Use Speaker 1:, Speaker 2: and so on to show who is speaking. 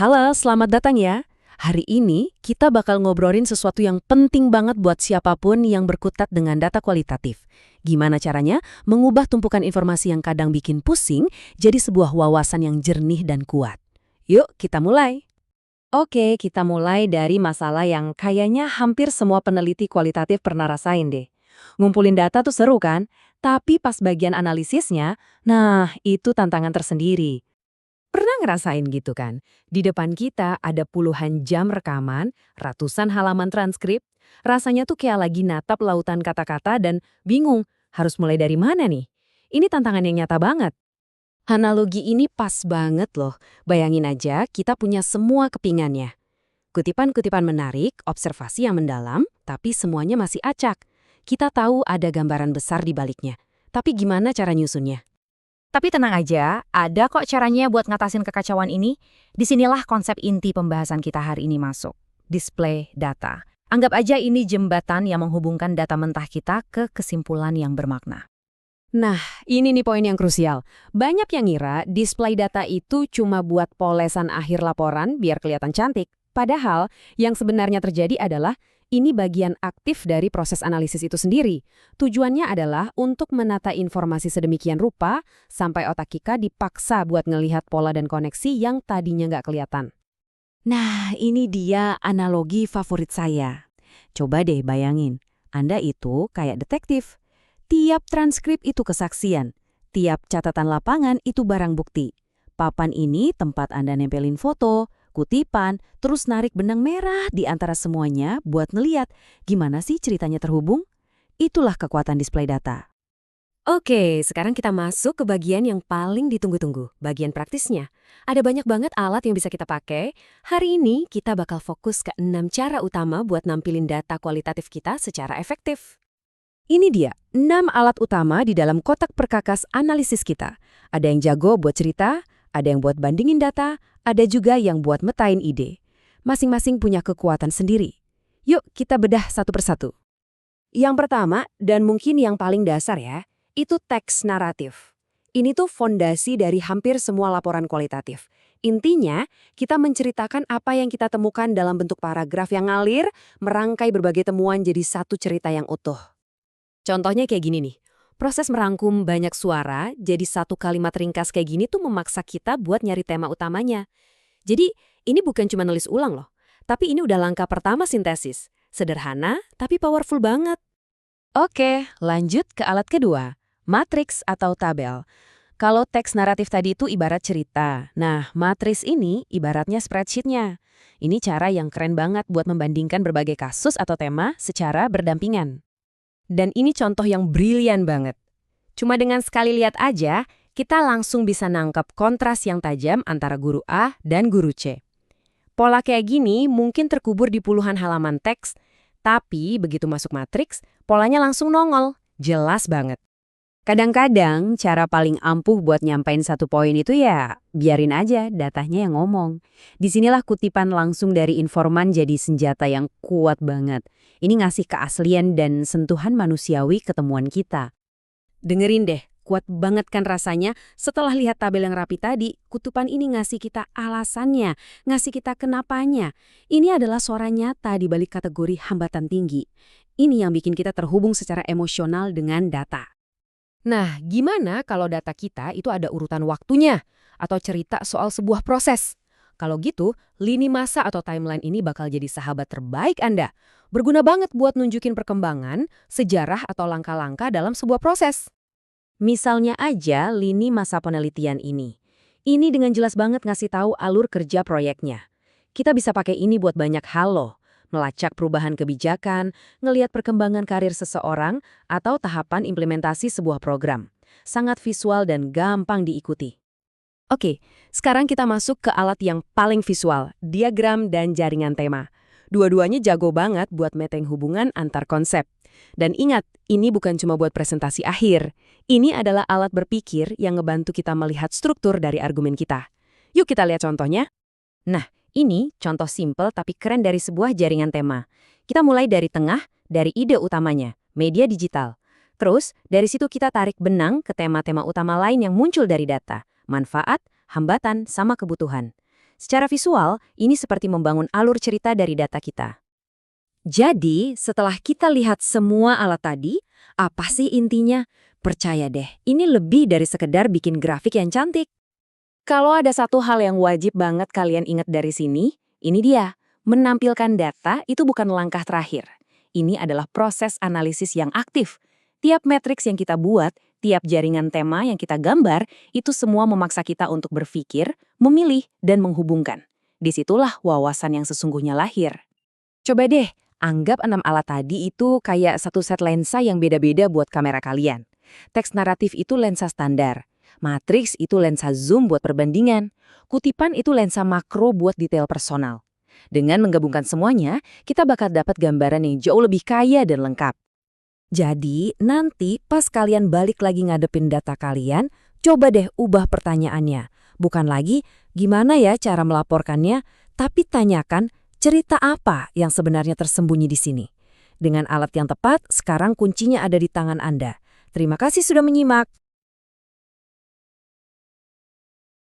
Speaker 1: Halo, selamat datang ya. Hari ini kita bakal ngobrolin sesuatu yang penting banget buat siapapun yang berkutat dengan data kualitatif. Gimana caranya mengubah tumpukan informasi yang kadang bikin pusing jadi sebuah wawasan yang jernih dan kuat. Yuk, kita mulai.
Speaker 2: Oke, kita mulai dari masalah yang kayaknya hampir semua peneliti kualitatif pernah rasain deh. Ngumpulin data tuh seru kan? Tapi pas bagian analisisnya, nah itu tantangan tersendiri. Pernah ngerasain gitu kan? Di depan kita ada puluhan jam rekaman, ratusan halaman transkrip. Rasanya tuh kayak lagi natap lautan kata-kata dan bingung harus mulai dari mana nih? Ini tantangan yang nyata banget.
Speaker 1: Analogi ini pas banget loh. Bayangin aja kita punya semua kepingannya. Kutipan-kutipan menarik, observasi yang mendalam, tapi semuanya masih acak. Kita tahu ada gambaran besar di baliknya. Tapi gimana cara nyusunnya?
Speaker 2: Tapi tenang aja, ada kok caranya buat ngatasin kekacauan ini. Disinilah konsep inti pembahasan kita hari ini masuk. Display data. Anggap aja ini jembatan yang menghubungkan data mentah kita ke kesimpulan yang bermakna.
Speaker 1: Nah, ini nih poin yang krusial. Banyak yang ngira display data itu cuma buat polesan akhir laporan biar kelihatan cantik. Padahal, yang sebenarnya terjadi adalah ini bagian aktif dari proses analisis itu sendiri. Tujuannya adalah untuk menata informasi sedemikian rupa sampai otak kita dipaksa buat ngelihat pola dan koneksi yang tadinya nggak kelihatan. Nah, ini dia analogi favorit saya. Coba deh bayangin, Anda itu kayak detektif. Tiap transkrip itu kesaksian, tiap catatan lapangan itu barang bukti. Papan ini tempat Anda nempelin foto, kutipan, terus narik benang merah di antara semuanya buat ngeliat gimana sih ceritanya terhubung. Itulah kekuatan display data. Oke, sekarang kita masuk ke bagian yang paling ditunggu-tunggu, bagian praktisnya. Ada banyak banget alat yang bisa kita pakai. Hari ini kita bakal fokus ke 6 cara utama buat nampilin data kualitatif kita secara efektif. Ini dia, 6 alat utama di dalam kotak perkakas analisis kita. Ada yang jago buat cerita, ada yang buat bandingin data, ada juga yang buat metain ide. Masing-masing punya kekuatan sendiri. Yuk kita bedah satu persatu. Yang pertama, dan mungkin yang paling dasar ya, itu teks naratif. Ini tuh fondasi dari hampir semua laporan kualitatif. Intinya, kita menceritakan apa yang kita temukan dalam bentuk paragraf yang ngalir, merangkai berbagai temuan jadi satu cerita yang utuh. Contohnya kayak gini nih, proses merangkum banyak suara jadi satu kalimat ringkas kayak gini tuh memaksa kita buat nyari tema utamanya. Jadi ini bukan cuma nulis ulang loh, tapi ini udah langkah pertama sintesis. Sederhana tapi powerful banget. Oke, lanjut ke alat kedua, matriks atau tabel. Kalau teks naratif tadi itu ibarat cerita, nah matriks ini ibaratnya spreadsheet-nya. Ini cara yang keren banget buat membandingkan berbagai kasus atau tema secara berdampingan. Dan ini contoh yang brilian banget. Cuma dengan sekali lihat aja, kita langsung bisa nangkep kontras yang tajam antara guru A dan guru C. Pola kayak gini mungkin terkubur di puluhan halaman teks, tapi begitu masuk matriks, polanya langsung nongol. Jelas banget. Kadang-kadang cara paling ampuh buat nyampein satu poin itu ya biarin aja datanya yang ngomong. Disinilah kutipan langsung dari informan jadi senjata yang kuat banget. Ini ngasih keaslian dan sentuhan manusiawi ke temuan kita. Dengerin deh, kuat banget kan rasanya setelah lihat tabel yang rapi tadi, kutipan ini ngasih kita alasannya, ngasih kita kenapanya. Ini adalah suara nyata di balik kategori hambatan tinggi. Ini yang bikin kita terhubung secara emosional dengan data. Nah, gimana kalau data kita itu ada urutan waktunya atau cerita soal sebuah proses? Kalau gitu, lini masa atau timeline ini bakal jadi sahabat terbaik Anda. Berguna banget buat nunjukin perkembangan, sejarah atau langkah-langkah dalam sebuah proses. Misalnya aja lini masa penelitian ini. Ini dengan jelas banget ngasih tahu alur kerja proyeknya. Kita bisa pakai ini buat banyak hal loh. Melacak perubahan kebijakan, ngelihat perkembangan karir seseorang, atau tahapan implementasi sebuah program. Sangat visual dan gampang diikuti. Oke, sekarang kita masuk ke alat yang paling visual, diagram dan jaringan tema. Dua-duanya jago banget buat meteng hubungan antar konsep. Dan ingat, ini bukan cuma buat presentasi akhir. Ini adalah alat berpikir yang ngebantu kita melihat struktur dari argumen kita. Yuk kita lihat contohnya. Nah, ini contoh simpel tapi keren dari sebuah jaringan tema. Kita mulai dari tengah, dari ide utamanya, media digital. Terus, dari situ kita tarik benang ke tema-tema utama lain yang muncul dari data. Manfaat, hambatan, sama kebutuhan. Secara visual, ini seperti membangun alur cerita dari data kita.
Speaker 2: Jadi, setelah kita lihat semua alat tadi, apa sih intinya? Percaya deh, ini lebih dari sekedar bikin grafik yang cantik.
Speaker 1: Kalau ada satu hal yang wajib banget kalian ingat dari sini, ini dia. Menampilkan data itu bukan langkah terakhir. Ini adalah proses analisis yang aktif. Tiap matriks yang kita buat, tiap jaringan tema yang kita gambar, itu semua memaksa kita untuk berpikir, memilih, dan menghubungkan. Disitulah wawasan yang sesungguhnya lahir.
Speaker 2: Coba deh, anggap 6 alat tadi itu kayak satu set lensa yang beda-beda buat kamera kalian. Teks naratif itu lensa standar. Matriks itu lensa zoom buat perbandingan. Kutipan itu lensa makro buat detail personal. Dengan menggabungkan semuanya, kita bakal dapat gambaran yang jauh lebih kaya dan lengkap. Jadi, nanti pas kalian balik lagi ngadepin data kalian, coba deh ubah pertanyaannya. Bukan lagi, gimana ya cara melaporkannya, tapi tanyakan cerita apa yang sebenarnya tersembunyi di sini. Dengan alat yang tepat, sekarang kuncinya ada di tangan Anda. Terima kasih sudah menyimak.